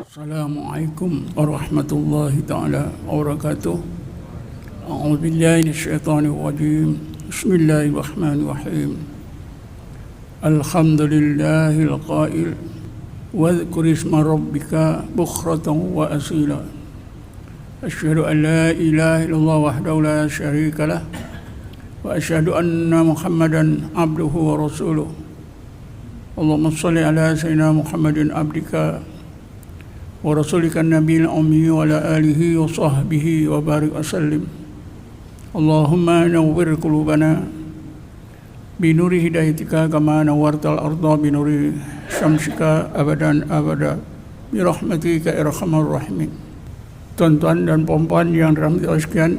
Assalamualaikum warahmatullahi ta'ala wabarakatuh. A'udzu billahi minasyaitonir rajim. Bismillahirrahmanirrahim. Alhamdulillahil qail wadhkur isma rabbika bukratan wa asila. Asyhadu an la ilaha illallah wahdahu la syarika lah wa asyhadu anna Muhammadan abduhu wa rasuluh. Allahumma shalli ala sayyidina Muhammadin abdika wa rasulika nabiyil ummi wa ala alihi wa sahbihi wa barik wa sallim. Allahumma nawwir qulubana binuri hidayatika kama nawwartal arda binuri syamsika abadan abada birahmatika ya arhamar rahimin. Tuan-tuan dan puan-puan yang dirahmati Allah sekalian,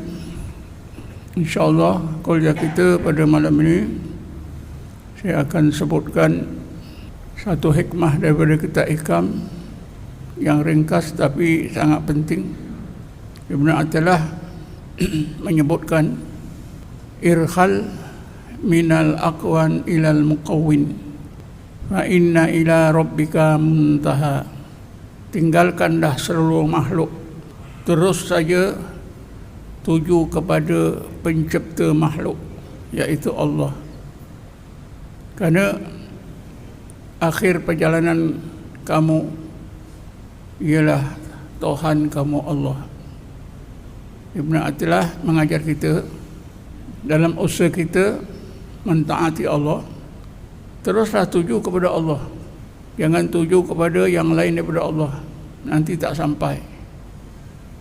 insyaallah kuliah kita pada malam ini saya akan sebutkan satu hikmah daripada kitab Hikam yang ringkas tapi sangat penting. Ibn Athaillah menyebutkan irhal minal aqwan ilal muqawwin wa inna ila rabbika muntaha. Tinggalkanlah seluruh makhluk, terus saja tuju kepada pencipta makhluk, yaitu Allah. Kerana akhir perjalanan kamu ialah Tuhan kamu Allah. Ibn Athaillah mengajar kita dalam usaha kita mentaati Allah, teruslah tuju kepada Allah. Jangan tuju kepada yang lain daripada Allah, nanti tak sampai.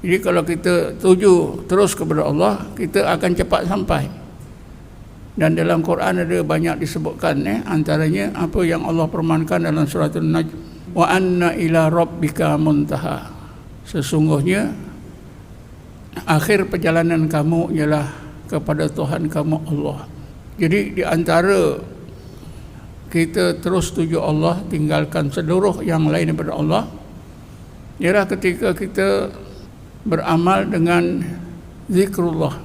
Jadi kalau kita tuju terus kepada Allah, kita akan cepat sampai. Dan dalam Quran ada banyak disebutkan, antaranya apa yang Allah firmankan dalam surah An-Najm, wa anna ila rabbika muntaha. Sesungguhnya akhir perjalanan kamu ialah kepada Tuhan kamu Allah. Jadi di antara kita terus tuju Allah, tinggalkan seluruh yang lain daripada Allah, ialah ketika kita beramal dengan zikrullah.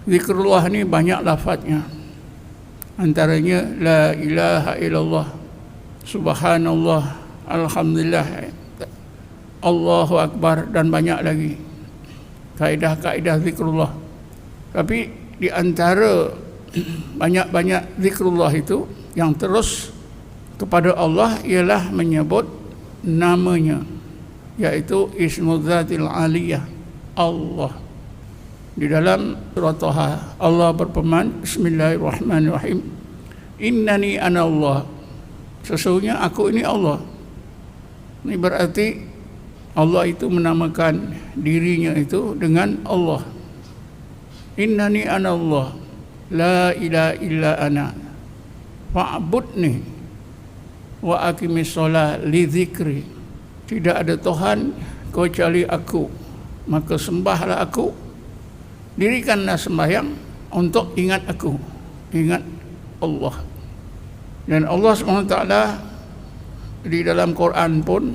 Zikrullah ni banyak lafaznya. Antaranya la ilaha illallah, subhanallah, alhamdulillah, Allahu akbar, dan banyak lagi kaedah-kaedah zikrullah. Tapi di antara banyak-banyak zikrullah itu yang terus kepada Allah ialah menyebut namanya, yaitu Ismul Zatil Aliyah, Allah. Di dalam surah Taha Allah berfirman, Bismillahirrahmanirrahim, innani ana Allah. Sesungguhnya aku ini Allah. Ini berarti Allah itu menamakan dirinya itu dengan Allah. Innani ana Allah, la ilaha illa ana, fa'budni wa aqimis shalah li dzikri. Tidak ada Tuhan kecuali aku, maka sembahlah aku, dirikanlah sembahyang untuk ingat aku, ingat Allah. Dan Allah SWT di dalam Quran pun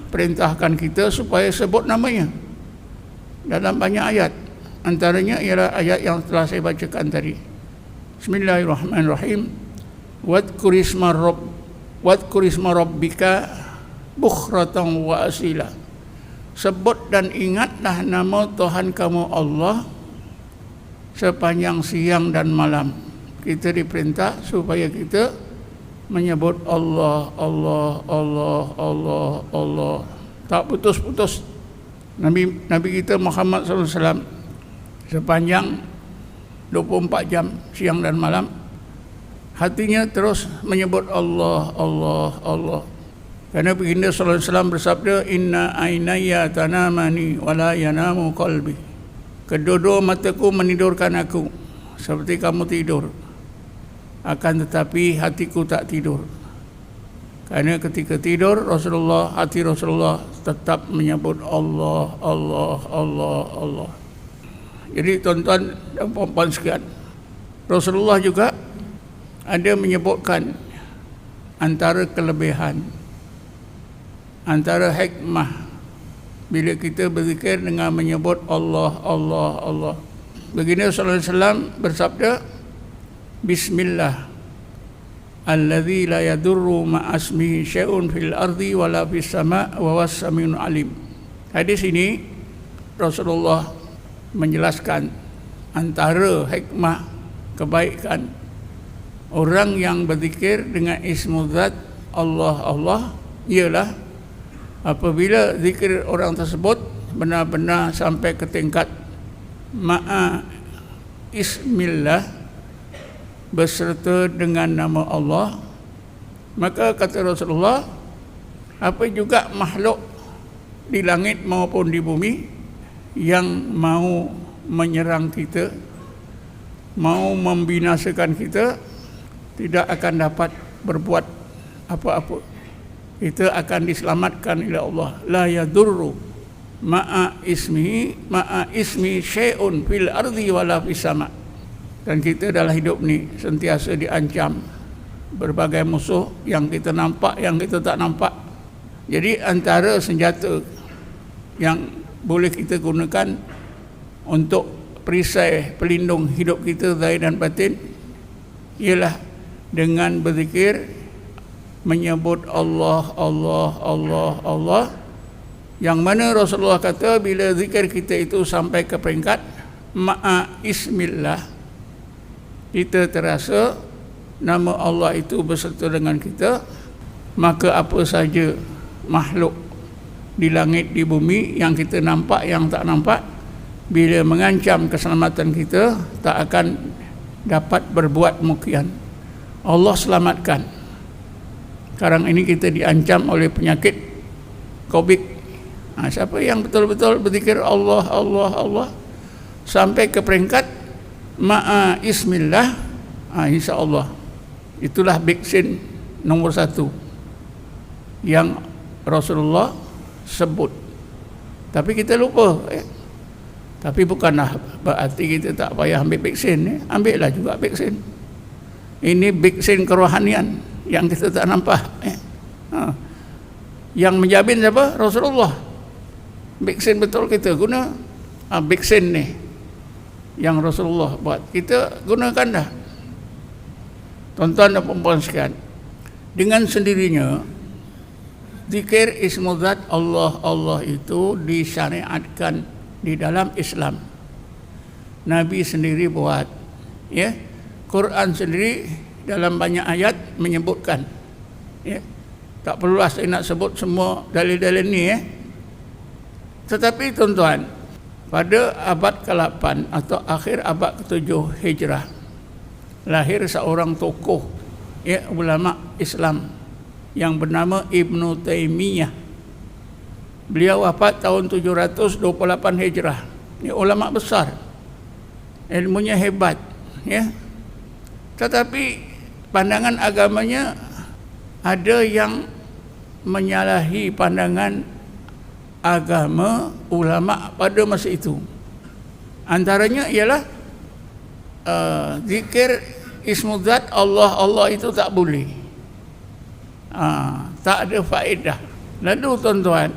perintahkan kita supaya sebut namanya dalam banyak ayat. Antaranya ialah ayat yang telah saya bacakan tadi. Bismillahirrahmanirrahim. Wadhkur isma rabbika bukratan wa asila. Sebut dan ingatlah nama Tuhan kamu Allah sepanjang siang dan malam. Kita diperintah supaya kita menyebut Allah, Allah, Allah, Allah, Allah, tak putus-putus. Nabi kita Muhammad SAW sepanjang 24 jam siang dan malam hatinya terus menyebut Allah, Allah, Allah. Karena baginda sallallahu alaihi wasallam bersabda, inna ainaya tanamani wala yanamu qalbi. Kedua-dua mataku menidurkan aku seperti kamu tidur, akan tetapi hatiku tak tidur. Karena ketika tidur hati Rasulullah tetap menyebut Allah, Allah, Allah, Allah. Jadi tuan-tuan dan puan-puan sekalian, Rasulullah juga ada menyebutkan antara kelebihan antara hikmah bila kita berzikir dengan menyebut Allah, Allah, Allah. Baginda sallallahu alaihi wasallam bersabda, Bismillah alladzi la yadurru ma'asmihi syai'un fil ardi wala fis sama' wa huwas samiul alim. Hadis ini Rasulullah menjelaskan antara hikmah kebaikan orang yang berzikir dengan ismu zat Allah, Allah ialah apabila zikir orang tersebut benar-benar sampai ke tingkat ma'a ismillah beserta dengan nama Allah, maka kata Rasulullah, apa juga makhluk di langit maupun di bumi yang mau menyerang kita, mau membinasakan kita, tidak akan dapat berbuat apa-apa. Kita akan diselamatkan oleh Allah. La yadurru ma'a ismi syai'un fil ardi wala fis sama'. Dan kita dalam hidup ni sentiasa diancam berbagai musuh yang kita nampak, yang kita tak nampak. Jadi antara senjata yang boleh kita gunakan untuk perisai pelindung hidup kita zahir dan batin ialah dengan berzikir menyebut Allah, Allah, Allah, Allah, yang mana Rasulullah kata bila zikir kita itu sampai ke peringkat ma'a ismillah, kita terasa nama Allah itu beserta dengan kita, maka apa saja makhluk di langit di bumi yang kita nampak, yang tak nampak, bila mengancam keselamatan kita, tak akan dapat berbuat mukian. Allah selamatkan. Sekarang ini kita diancam oleh penyakit COVID. Siapa yang betul-betul berzikir Allah, Allah, Allah sampai ke peringkat ma'a ismillah, insya-Allah itulah vaksin nombor 1 yang Rasulullah sebut. Tapi kita lupa. Tapi bukanlah berarti kita tak payah ambil vaksin. Ambillah juga vaksin. Ini vaksin kerohanian yang kita tak nampak. Yang menjamin siapa? Rasulullah. Vaksin betul kita guna. Vaksin ni yang Rasulullah buat, kita gunakan dah. Tuan-tuan dan puan-puan sekalian, dengan sendirinya zikir ismu zat Allah, Allah itu disyariatkan di dalam Islam. Nabi sendiri buat, ya. Quran sendiri dalam banyak ayat menyebutkan, ya. Tak perlulah saya nak sebut semua dalil-dalil ni, ya. Tetapi tuan-tuan, pada abad ke-8 atau akhir abad ke-7 Hijrah, lahir seorang tokoh, ya, ulama Islam yang bernama Ibnu Taimiyah. Beliau wafat tahun 728 Hijrah. Ini ulama besar, ilmunya hebat, ya. Tetapi pandangan agamanya ada yang menyalahi pandangan agama ulama pada masa itu. Antaranya ialah zikir ismu zat Allah, Allah itu tak boleh, tak ada faedah. Lalu tuan-tuan,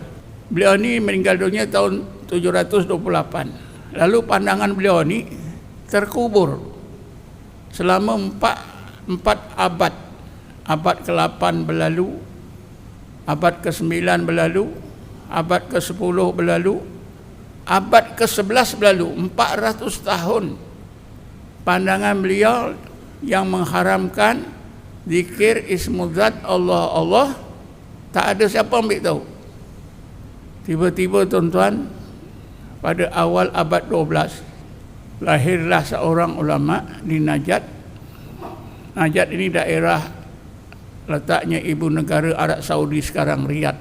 beliau ni meninggal dunia tahun 728. Lalu pandangan beliau ni terkubur selama 4 abad. Abad ke-8 berlalu, abad ke-9 berlalu, abad ke-10 berlalu, abad ke-11 berlalu. 400 tahun pandangan beliau yang mengharamkan zikir ismu zat Allah, Allah, tak ada siapa ambil tahu. Tiba-tiba tuan-tuan, pada awal abad 12 lahirlah seorang ulama di Najd. Najd ini daerah letaknya ibu negara Arab Saudi sekarang, Riyadh.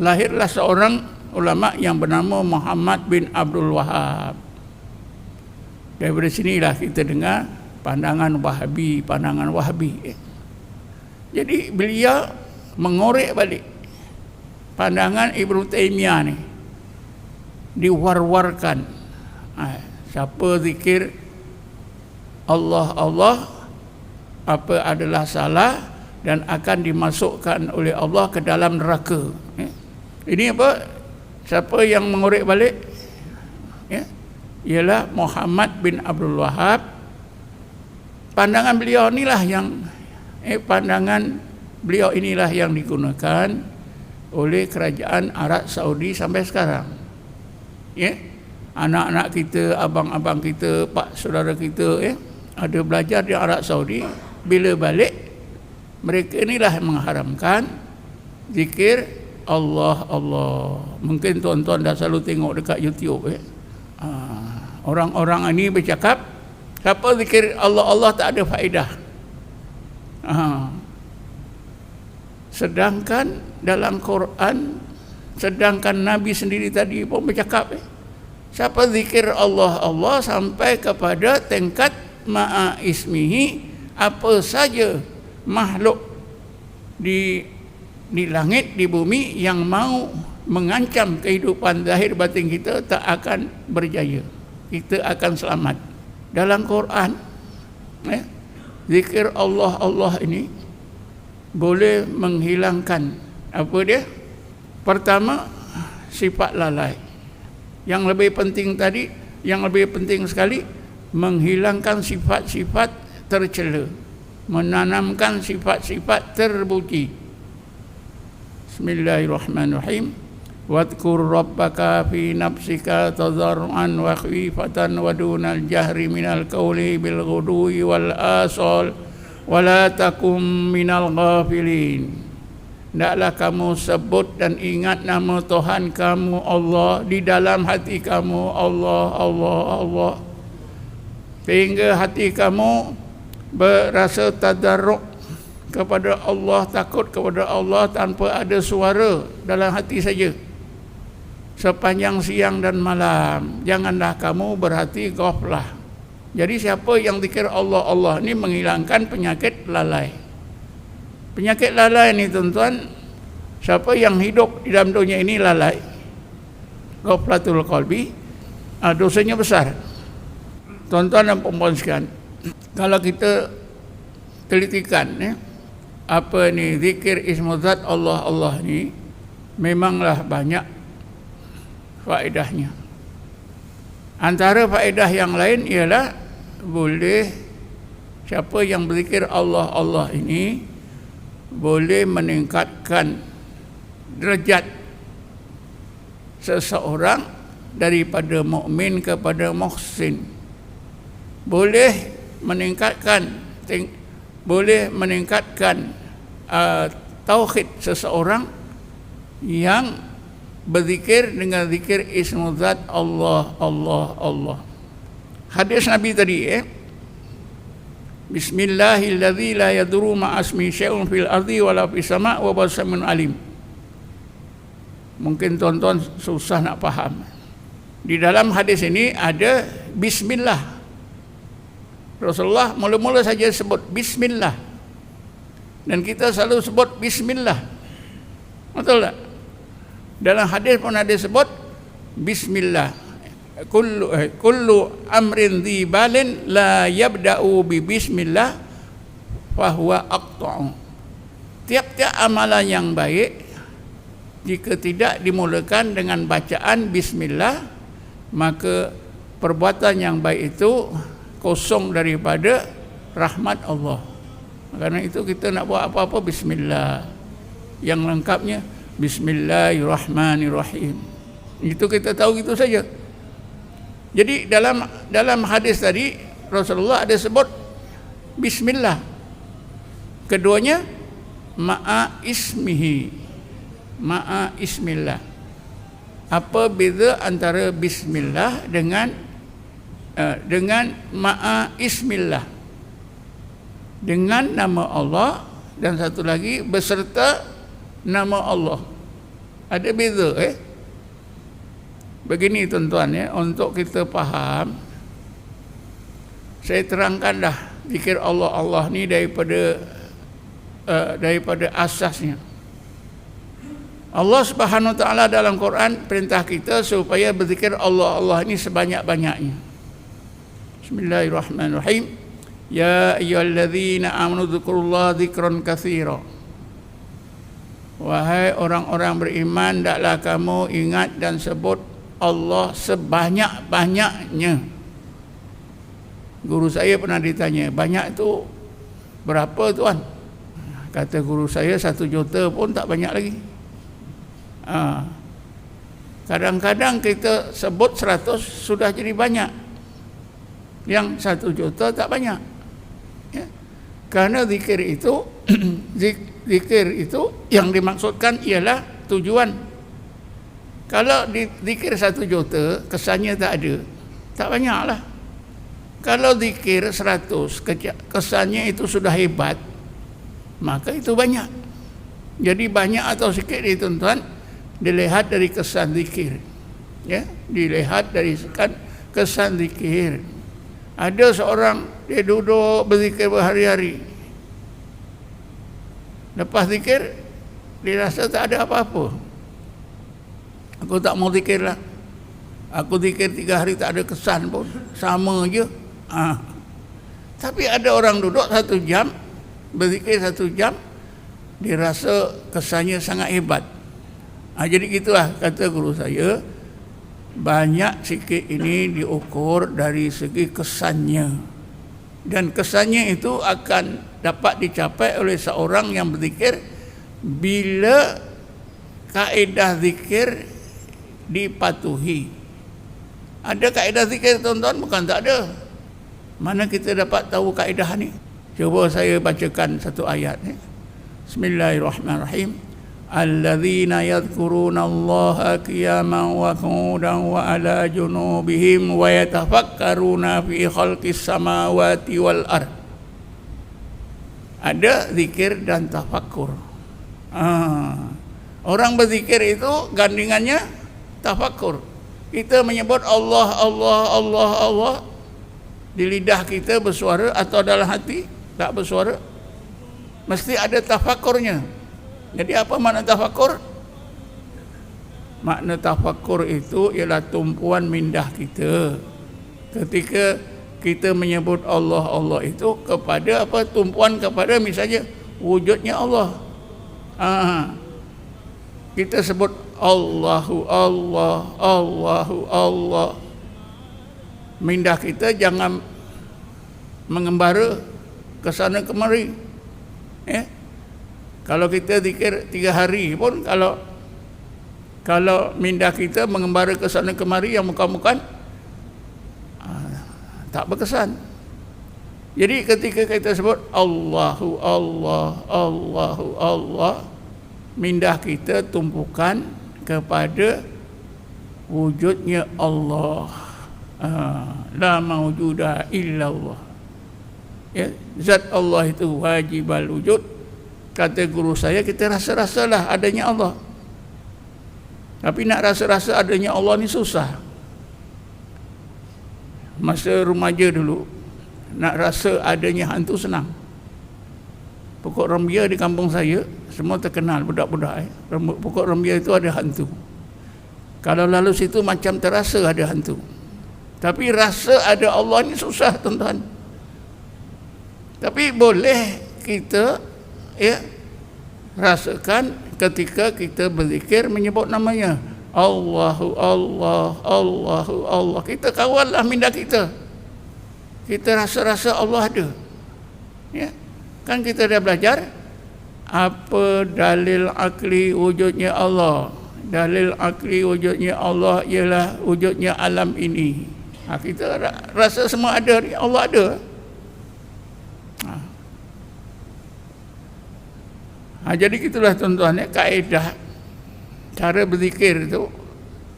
Lahirlah seorang ulama yang bernama Muhammad bin Abdul Wahab. Daripada sinilah kita dengar pandangan Wahabi, pandangan Wahabi. Jadi beliau mengorek balik pandangan Ibnu Taimiyah ni, diwar-warkan. Siapa zikir Allah, Allah, apa adalah salah, dan akan dimasukkan oleh Allah ke dalam neraka. Ini apa? Siapa yang mengorek balik? Ialah Muhammad bin Abdul Wahab. Pandangan beliau inilah yang digunakan oleh kerajaan Arab Saudi sampai sekarang. Anak-anak kita, abang-abang kita, pak saudara kita ada belajar di Arab Saudi, bila balik mereka inilah yang mengharamkan zikir Allah. Mungkin tuan-tuan dah selalu tengok dekat YouTube. Orang-orang ini bercakap, siapa zikir Allah tak ada faedah. Sedangkan dalam Quran, sedangkan Nabi sendiri tadi pun bercakap, siapa zikir Allah sampai kepada tingkat ma'a ismihi, apa saja makhluk di langit, di bumi yang mau mengancam kehidupan zahir batin kita tak akan berjaya. Kita akan selamat. Dalam Quran, zikir Allah ini boleh menghilangkan apa dia? Pertama, sifat lalai. Yang lebih penting tadi, yang lebih penting sekali, menghilangkan sifat-sifat tercela, menanamkan sifat-sifat terpuji. Bismillahirrahmanirrahim. Wadhkur rabbaka fi nafsika tadarruan wa khifatan wa dunal jahri minal qawli bil ghudwi wal asal wa la takum minal ghafilin. Hendaklah kamu sebut dan ingat nama Tuhan kamu Allah di dalam hati kamu, Allah, sehingga hati kamu berasa tadarruk kepada Allah, takut kepada Allah tanpa ada suara dalam hati saja. Sepanjang siang dan malam, janganlah kamu berhati ghaflah. Jadi siapa yang zikir Allah ni menghilangkan penyakit lalai. Penyakit lalai ni tuan-tuan, siapa yang hidup di dalam dunia ini lalai, ghaflatul qalbi, dosanya besar. Tuan-tuan dan puan-puan sekalian, kalau kita telitikan apa ni zikir ismuzat Allah ni, memanglah banyak faedahnya. Antara faedah yang lain ialah boleh siapa yang berzikir Allah ini boleh meningkatkan derajat seseorang daripada mukmin kepada muhsin. Boleh meningkatkan tauhid seseorang yang berzikir dengan zikir ismu zat Allah. Hadis Nabi tadi, Bismillahilladzi la yadurru ma'asmi syai'un fil ardi wala fis sama' wa huwas samiul alim. Mungkin tuan-tuan susah nak faham. Di dalam hadis ini ada bismillah. Rasulullah mula-mula saja sebut bismillah. Dan kita selalu sebut bismillah. Betul tak? Dalam hadis pun ada sebut bismillah. Kullu amrin dhi balin la yabda'u bi bismillah fa huwa aqta'u. Tiap-tiap amalan yang baik jika tidak dimulakan dengan bacaan bismillah, maka perbuatan yang baik itu kosong daripada rahmat Allah. Karena itu kita nak buat apa-apa bismillah. Yang lengkapnya Bismillahirrahmanirrahim. Itu kita tahu gitu saja. Jadi dalam hadis tadi Rasulullah ada sebut bismillah. Keduanya ma'a ismihi. Ma'a ismillah. Apa beza antara bismillah dengan ma'a ismillah? Dengan nama Allah, dan satu lagi beserta nama Allah. Ada beza Begini tuan-tuan untuk kita faham, saya terangkan dah zikir Allah ni daripada asasnya. Allah Subhanahu Wa Taala dalam Quran perintah kita supaya berzikir Allah ini sebanyak-banyaknya. Bismillahirrahmanirrahim. Ya ayyuhalladzina amanu dzkurullaha dzikran katsira. Wahai orang-orang beriman, hendaklah kamu ingat dan sebut Allah sebanyak-banyaknya. Guru saya pernah ditanya, banyak itu berapa tuan? Kata guru saya, 1 juta pun tak banyak lagi. Kadang-kadang kita sebut 100 sudah jadi banyak. Yang 1 juta tak banyak. Ya. Karena zikir itu zikir itu yang dimaksudkan ialah tujuan. Kalau zikir 1 juta kesannya tak ada, tak banyaklah. Kalau zikir 100 kesannya itu sudah hebat, maka itu banyak. Jadi banyak atau sikit itu tuan dilihat dari kesan zikir. Ya, dilihat dari kesan zikir. Ada seorang dia duduk berzikir berhari-hari. Lepas zikir dia rasa tak ada apa-apa. Aku tak mau zikir lah. Aku zikir 3 hari tak ada kesan pun, sama je. Tapi ada orang duduk 1 jam, berzikir 1 jam, dia rasa kesannya sangat hebat. Jadi gitulah kata guru saya, banyak sikit ini diukur dari segi kesannya. Dan kesannya itu akan dapat dicapai oleh seorang yang berzikir bila kaedah zikir dipatuhi. Ada kaedah zikir tuan-tuan? Bukan tak ada. Mana kita dapat tahu kaedah ni? Cuba saya bacakan satu ayat ni. Bismillahirrahmanirrahim. Alladzina yadhkuruna Allaha qiyaman wa qu'udan wa ala junubihim wa yatafakkaruna fi khalqis samawati wal ard. Ada zikir dan tafakkur. Orang berzikir itu gandingannya tafakkur. Kita menyebut Allah, Allah, Allah, Allah di lidah kita bersuara atau dalam hati tak bersuara, mesti ada tafakkurnya. Jadi apa makna tafakkur? Makna tafakkur itu ialah tumpuan mindah kita. Ketika kita menyebut Allah, Allah itu kepada apa? Tumpuan kepada misalnya wujudnya Allah. Kita sebut Allahu Allah, Allahu Allah. Mindah kita jangan mengembara ke sana kemari. Ya. Kalau kita zikir 3 hari pun kalau mindah kita mengembara ke sana kemari yang muka-mukan, tak berkesan. Jadi ketika kita sebut Allahu Allah, Allahu Allah, mindah kita tumpukan kepada wujudnya Allah. La mawjuda illallah. Ya, zat Allah itu wajibal wujud. Kata guru saya, kita rasa-rasalah adanya Allah. Tapi nak rasa-rasa adanya Allah ni susah. Masa remaja dulu, nak rasa adanya hantu senang. Pokok rembia di kampung saya semua terkenal, budak-budak. Pokok rembia itu ada hantu. Kalau lalu situ macam terasa ada hantu. Tapi rasa ada Allah ni susah tuan-tuan. Tapi boleh kita rasakan ketika kita berzikir menyebut namanya Allahu Allah, Allahu Allah. Kita kawallah minda kita. Kita rasa-rasa Allah ada. Ya. Kan kita dah belajar apa dalil akli wujudnya Allah. Dalil akli wujudnya Allah ialah wujudnya alam ini. Kita rasa semua ada, Allah ada. Jadi itulah tuan-tuan, kaedah cara berzikir itu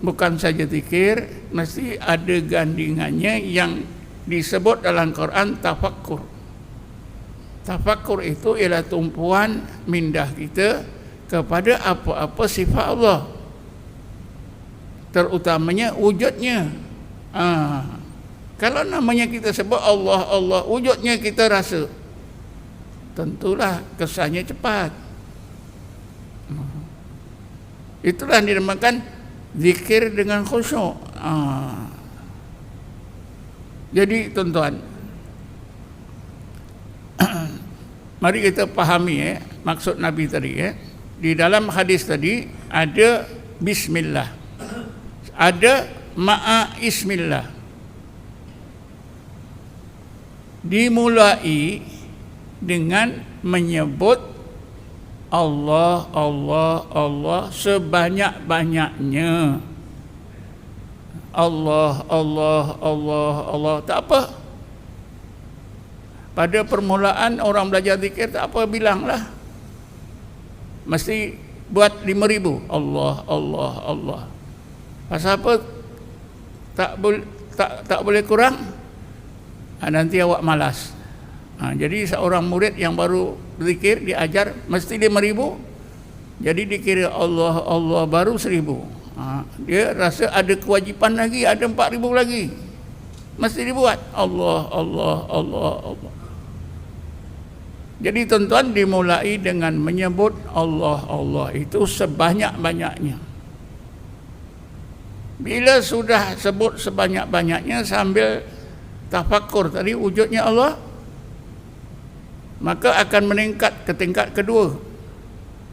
bukan saja zikir, mesti ada gandingannya yang disebut dalam Quran tafakkur. Tafakkur itu ialah tumpuan mindah kita kepada apa-apa sifat Allah, terutamanya wujudnya. Kalau namanya kita sebut Allah, Allah, wujudnya kita rasa, tentulah kesannya cepat. Itulah yang dinamakan zikir dengan khusyuk. Jadi tuan-tuan, mari kita pahami maksud Nabi tadi. Di dalam hadis tadi ada bismillah, ada ma'a ismillah. Dimulai dengan menyebut Allah, Allah, Allah sebanyak-banyaknya. Allah, Allah, Allah, Allah. Tak apa. Pada permulaan orang belajar zikir tak apa, bilanglah. Mesti buat 5,000. Allah, Allah, Allah. Pasal apa? Tak boleh kurang. Nanti awak malas. Jadi seorang murid yang baru berzikir diajar mesti 5,000. Jadi dikira Allah, Allah baru 1,000. Dia rasa ada kewajipan lagi, ada 4,000 lagi. Mesti dibuat Allah, Allah, Allah, Allah. Jadi tuan-tuan, dimulai dengan menyebut Allah, Allah itu sebanyak-banyaknya. Bila sudah sebut sebanyak-banyaknya sambil tafakur tadi wujudnya Allah, maka akan meningkat ke tingkat kedua.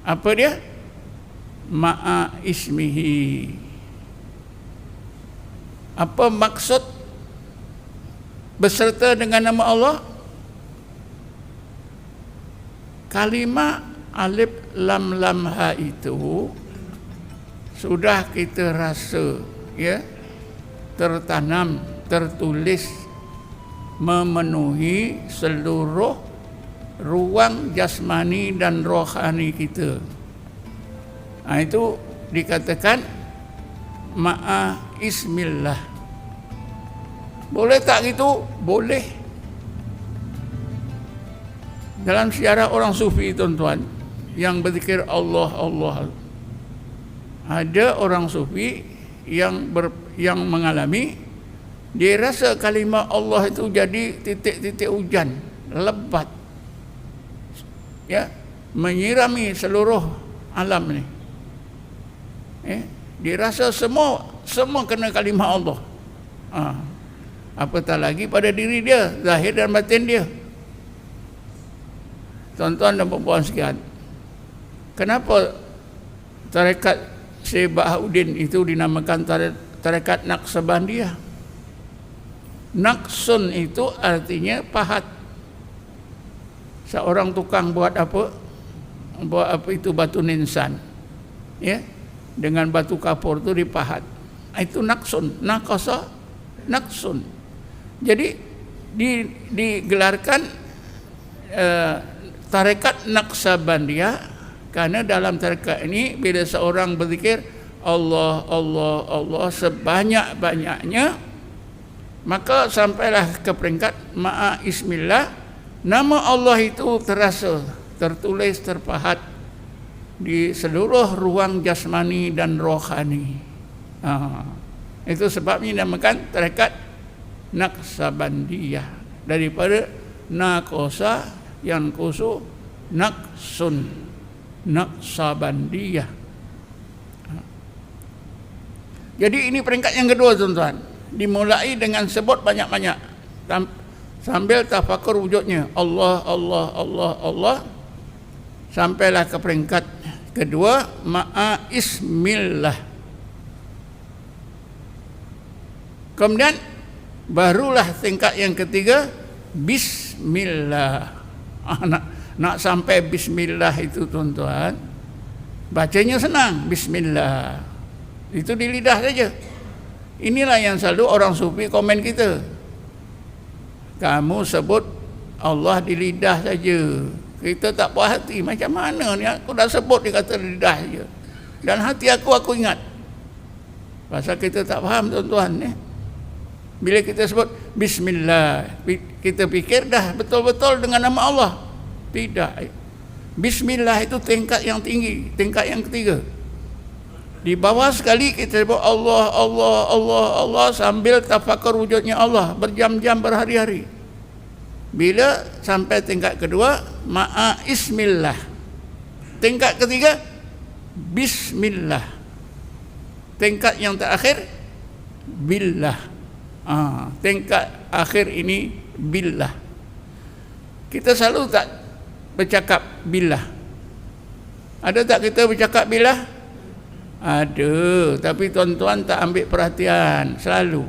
Apa dia? Ma'a ismihi. Apa maksud beserta dengan nama Allah? Kalimah alif lam lam ha itu sudah kita rasa tertanam, tertulis, memenuhi seluruh ruang jasmani dan rohani kita. Itu dikatakan ma'a ismillah. Boleh tak gitu? Boleh. Dalam sejarah orang sufi, tuan-tuan, yang berzikir Allah, Allah, ada orang sufi yang mengalami, dia rasa kalimah Allah itu jadi titik-titik hujan lebat, menyirami seluruh alam ni. Dia rasa semua kena kalimah Allah. Apatah lagi pada diri dia, zahir dan batin dia. Tuan-tuan dan puan-puan sekalian, kenapa tarekat Syekh Bahauddin itu dinamakan tarekat Naqsabandiyah? Naqsun itu artinya pahat. Seorang tukang buat apa itu batu ninsan, dengan batu kapur itu dipahat. Itu naqsun, naqasa, naqsun. Jadi digelarkan tarekat Naqsabandiyah karena dalam tarekat ini bila seorang berzikir Allah, Allah, Allah sebanyak-banyaknya, maka sampailah ke peringkat ma'a ismillah. Nama Allah itu terasa, tertulis, terpahat di seluruh ruang jasmani dan rohani. Itu sebabnya dinamakan tarekat Naqsabandiyah, daripada naqasa yang kusu naqsun, Naqsabandiyah. Jadi ini peringkat yang kedua, tuan-tuan. Dimulai dengan sebut banyak-banyak sambil tafakur wujudnya Allah, Allah, Allah, Allah, sampailah ke peringkat kedua ma'a ismillah. Kemudian barulah tingkat yang ketiga bismillah. Nak sampai bismillah itu, tuan-tuan, bacanya senang, bismillah. Itu di lidah saja. Inilah yang selalu orang sufi komen kita. Kamu sebut Allah di lidah saja. Kita tak puas hati. Macam mana ni? Aku dah sebut, dia kata lidah saja. Dan hati aku ingat. Pasal kita tak faham, tuan-tuan. Bila kita sebut bismillah, kita fikir dah betul-betul dengan nama Allah. Tidak. Bismillah itu tingkat yang tinggi, tingkat yang ketiga. Di bawah sekali kita sebut Allah, Allah, Allah, Allah sambil tafakur wujudnya Allah berjam-jam, berhari-hari. Bila sampai tingkat kedua ma'a ismillah, tingkat ketiga bismillah, tingkat yang terakhir billah. Tingkat akhir ini billah. Kita selalu bercakap billah? Ada tak kita bercakap billah? Ada, tapi tuan-tuan tak ambil perhatian selalu.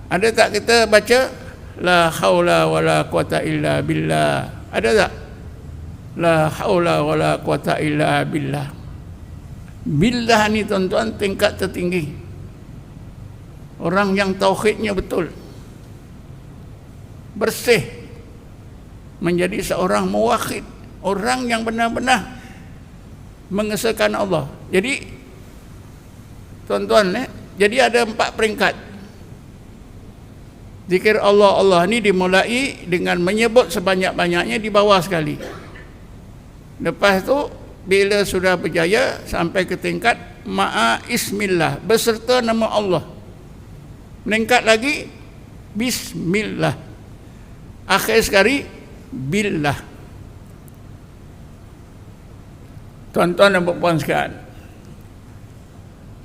Ada tak kita baca la haula wala quwata illa billah? Ada tak? La haula wala quwata illa billah. Billah ni tuan-tuan tingkat tertinggi. Orang yang tauhidnya betul, bersih, menjadi seorang muwahhid, orang yang benar-benar mengesahkan Allah. Jadi tuan-tuan, jadi ada 4 peringkat. Zikir Allah ni dimulai dengan menyebut sebanyak-banyaknya di bawah sekali. Lepas tu bila sudah berjaya sampai ke tingkat ma'a ismillah, beserta nama Allah. Meningkat lagi bismillah. Akhir sekali billah. Tuan-tuan dan puan-puan sekalian,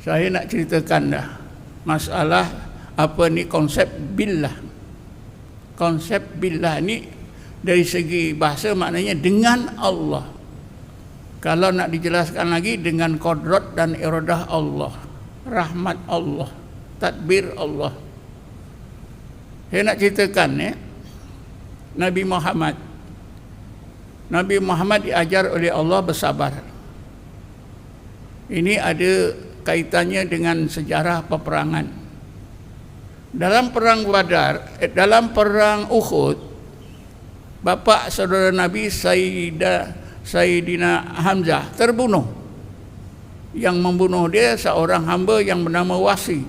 saya nak ceritakan dah masalah apa ni konsep billah. Konsep billah ni dari segi bahasa maknanya dengan Allah. Kalau nak dijelaskan lagi, dengan kodrat dan iradah Allah, rahmat Allah, tadbir Allah. Saya nak ceritakan Nabi Muhammad diajar oleh Allah bersabar. Ini ada kaitannya dengan sejarah peperangan. Dalam perang Badar, dalam perang Uhud, bapa saudara Nabi Sayyidina Hamzah terbunuh. Yang membunuh dia seorang hamba yang bernama Wasi.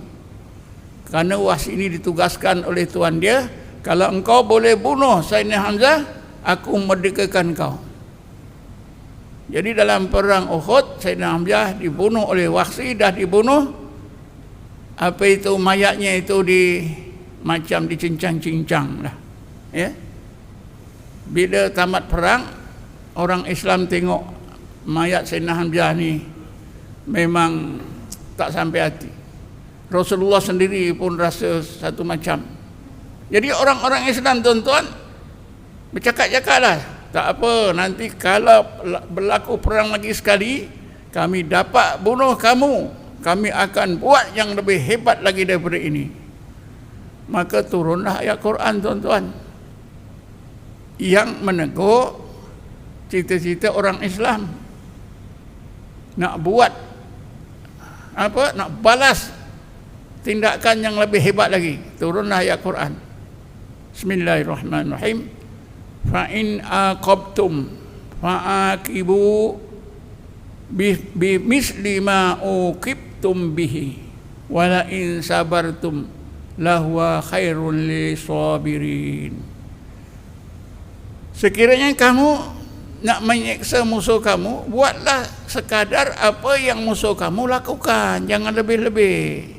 Kerana Wasi ini ditugaskan oleh tuan dia, kalau engkau boleh bunuh Sayyidina Hamzah, aku merdekakan kau. Jadi dalam perang Uhud, Sayyidina Hamzah dibunuh oleh Wasi, dah dibunuh. Apa itu mayatnya itu macam dicincang-cincang lah. Ya. Bila tamat perang, orang Islam tengok mayat Sayyidina Hamzah ni memang tak sampai hati. Rasulullah sendiri pun rasa satu macam. Jadi orang-orang Islam tuan-tuan bercakap-cakaplah, tak apa, nanti kalau berlaku perang lagi sekali, kami dapat bunuh kamu, kami akan buat yang lebih hebat lagi daripada ini. Maka turunlah ayat Quran tuan-tuan yang menegur cita-cita orang Islam nak buat apa, nak balas tindakan yang lebih hebat lagi. Turunlah ayat Quran. Bismillahirrahmanirrahim. Fa in aqabtum fa'aqibu bi misli ma uqibtum bihi wa la in sabartum lahuwa khairul lisabirin. Sekiranya kamu nak menyiksa musuh kamu, buatlah sekadar apa yang musuh kamu lakukan, jangan lebih-lebih.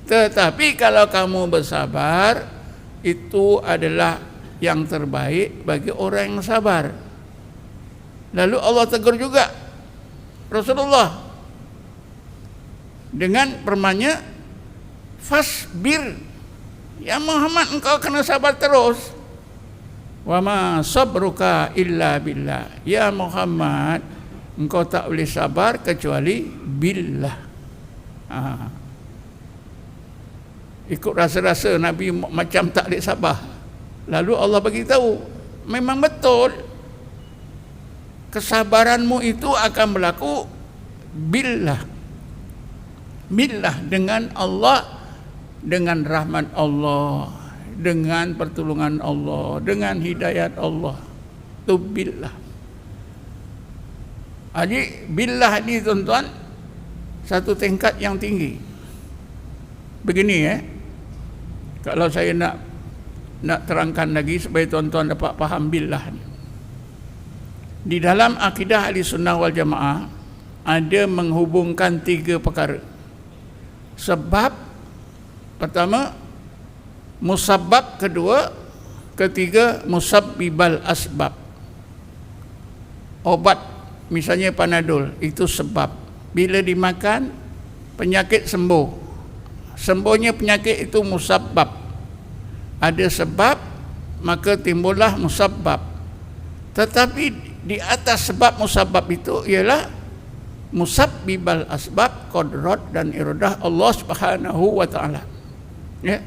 Tetapi kalau kamu bersabar, itu adalah yang terbaik bagi orang yang sabar. Lalu Allah tegur juga Rasulullah dengan firman-Nya, fasbir, ya Muhammad, engkau kena sabar terus. Wa ma sabruka illa billah, ya Muhammad, engkau tak boleh sabar kecuali billah. Ikut rasa-rasa Nabi macam tak boleh sabar. Lalu Allah bagi tahu, memang betul kesabaranmu itu akan berlaku billah. Billah dengan Allah, dengan rahmat Allah, dengan pertolongan Allah, dengan hidayat Allah. Itu billah. Jadi billah ni tuan-tuan satu tingkat yang tinggi. Begini kalau saya nak terangkan lagi supaya tuan-tuan dapat faham billah ni. Di dalam akidah Ahli Sunnah wal Jamaah ada menghubungkan 3 perkara. Sebab pertama, musabbab kedua, ketiga musabbibal asbab. Obat misalnya Panadol itu sebab. Bila dimakan penyakit sembuh. Sembuhnya penyakit itu musabbab. Ada sebab maka timbullah musabbab. Tetapi di atas sebab musabbab itu ialah musabbibal asbab, qadrat dan iradah Allah Subhanahu wa taala. Ya.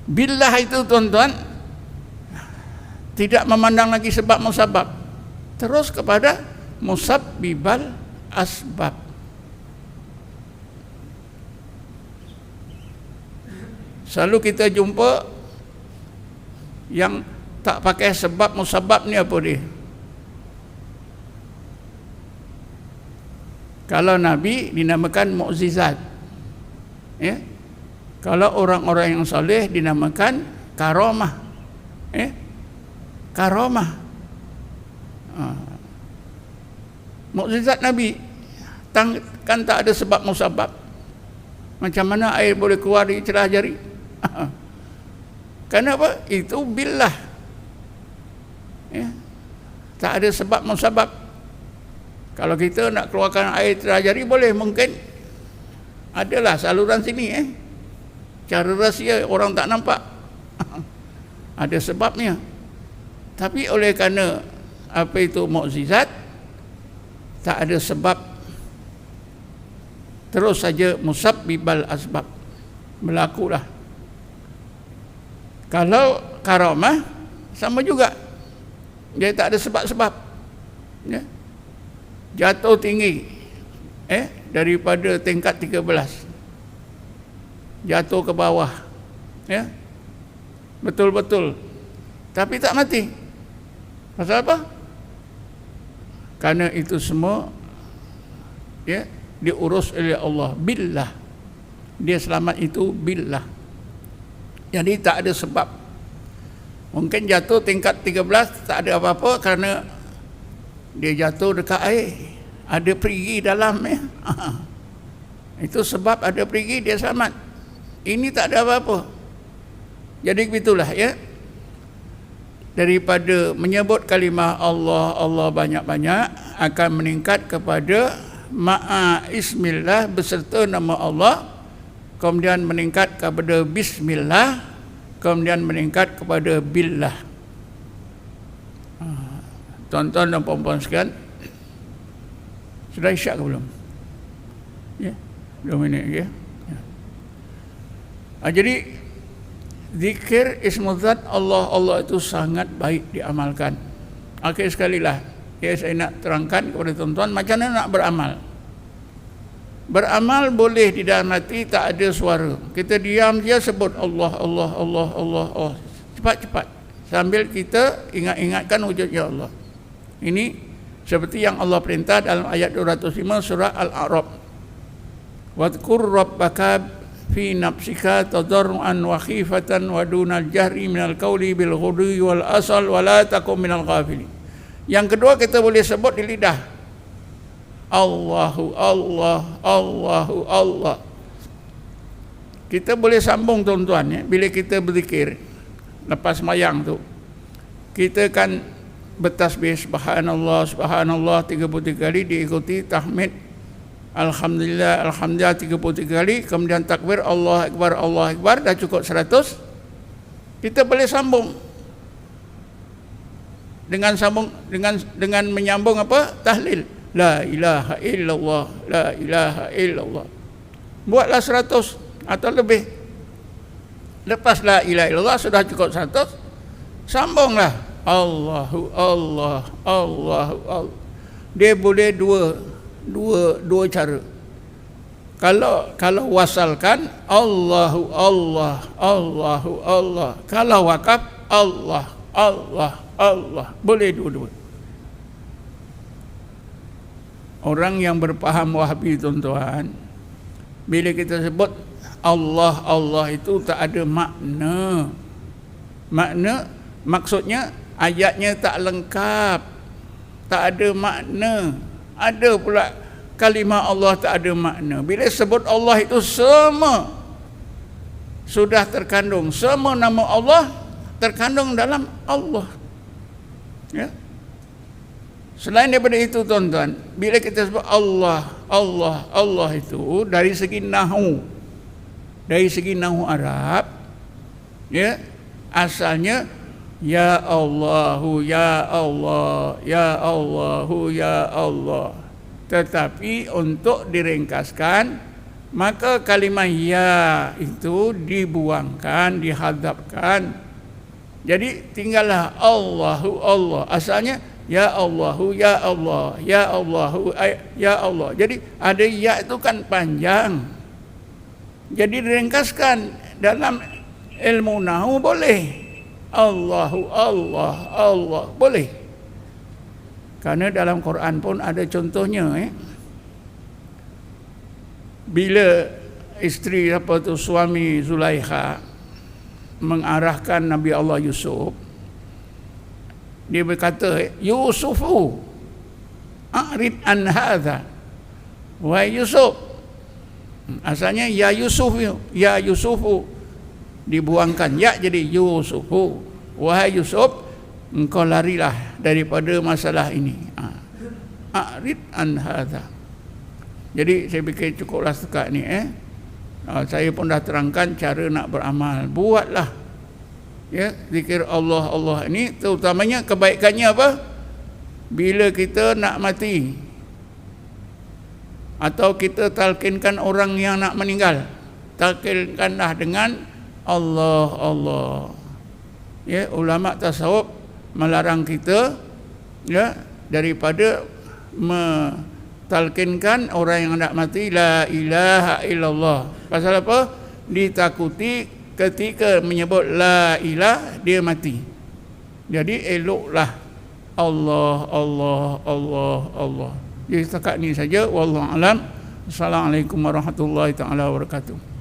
Billah itu tuan-tuan tidak memandang lagi sebab musabab, terus kepada musabbibal asbab. Selalu kita jumpa yang tak pakai sebab musabab ni apa dia? Kalau Nabi dinamakan mukjizat, ya. Kalau orang-orang yang soleh dinamakan karamah, ya. Karamah. Mukjizat Nabi kan tak ada sebab musabab. Macam mana air boleh keluar di celah jari? Kenapa? Itu billah, ya. Tak ada sebab musabab. Kalau kita nak keluarkan air celah jari boleh, mungkin adalah saluran sini, cara rahsia orang tak nampak. Ada sebabnya. Tapi oleh kerana apa itu mukjizat, tak ada sebab, terus saja musabbibal asbab, berlakulah. Kalau karamah sama juga, dia tak ada sebab-sebab, ya. Jatuh tinggi daripada tingkat 13, jatuh ke bawah, ya, betul-betul, tapi tak mati. Pasal apa? Karena itu semua, ya, diurus oleh Allah billah. Dia selamat itu billah. Jadi tak ada sebab. Mungkin jatuh tingkat 13 tak ada apa-apa kerana dia jatuh dekat air, ada perigi dalam, ya. Itu sebab ada perigi dia selamat. Ini tak ada apa-apa. Jadi begitulah, ya. Daripada menyebut kalimah Allah, Allah banyak-banyak akan meningkat kepada ma'a ismillah beserta nama Allah, kemudian meningkat kepada bismillah, kemudian meningkat kepada billah. Tuan-tuan dan puan-puan sekalian, sudah isyak ke belum? Ya, 2 minit, ya. Jadi zikir ismuzat Allah, Allah itu sangat baik diamalkan. Akhir sekali lah, ya, saya nak terangkan kepada tuan-tuan macam mana nak beramal. Beramal boleh di dalam hati, tak ada suara. Kita diam dia sebut Allah, Allah, Allah, Allah, Allah. Cepat-cepat. Sambil kita ingat-ingatkan wujudnya Allah. Ini seperti yang Allah perintah dalam ayat 205 surah Al-A'raf. Wadhkur rabbaka fi nafsika tadarruan wa khifatan wa dunal jahri minal qawli bil ghudwi wal asal wa la takum minal ghafilin. Yang kedua, kita boleh sebut di lidah. Allahu Allah, Allahu Allah. Kita boleh sambung tuan-tuan, ya. Bila kita berzikir lepas sembahyang tu, kita kan bertasbih subhanallah, subhanallah 33 kali, diikuti tahmid alhamdulillah, alhamdulillah 33 kali, kemudian takbir Allah Akbar, dah cukup 100. Kita boleh sambung dengan menyambung apa? Tahlil. La ilaha illallah, la ilaha illallah. Buatlah 100 atau lebih. Lepas la ilaha illallah sudah cukup 100, sambunglah Allahu Allah, Allahu Allah. Dia boleh dua cara. Kalau wasalkan Allahu Allah, Allahu Allah. Kalau wakaf Allah, Allah, Allah. Boleh dua-dua. Orang yang berpaham Wahabi, tuan-tuan, bila kita sebut Allah, Allah itu tak ada makna. Maksudnya ayatnya tak lengkap, tak ada makna. Ada pula kalimah Allah tak ada makna. Bila sebut Allah itu semua sudah terkandung, semua nama Allah terkandung dalam Allah, ya. Selain daripada itu, tuan-tuan, bila kita sebut Allah, Allah, Allah itu dari segi nahu Arab, ya, asalnya Ya Allahu, ya Allah, ya Allahu, ya Allah. Tetapi untuk diringkaskan, maka kalimah ya itu dibuangkan, dihadzafkan. Jadi tinggallah Allahu, Allah. Asalnya ya Allahu, ya Allah, ya Allahu, ya Allah. Jadi ada ya itu kan panjang. Jadi diringkaskan dalam ilmu nahwu boleh. Allahu, Allah, Allah boleh. Karena dalam Quran pun ada contohnya. Bila isteri suami Zulaikha mengarahkan Nabi Allah Yusuf, dia berkata, Yusufu a'rid an hadha, wahai Yusuf. Asalnya ya Yusuf, ya Yusufu, dibuangkan ya jadi Yusufu, wahai Yusuf, engkau larilah daripada masalah ini. A'rid an hadha. Jadi saya fikir cukuplah setakat ni. Saya pun dah terangkan cara nak beramal. Buatlah ya zikir Allah, Allah ini terutamanya kebaikannya apa? Bila kita nak mati atau kita talkinkan orang yang nak meninggal, talkinkanlah dengan Allah, Allah. Ya, ulama tasawuf melarang kita ya daripada talkinkan orang yang nak mati la ilaha illallah. Pasal apa? Ditakuti ketika menyebut la ilah dia mati. Jadi eloklah Allah, Allah, Allah, Allah. Jadi setakat ni saja. Wallahu alam. Assalamualaikum warahmatullahi taala wabarakatuh.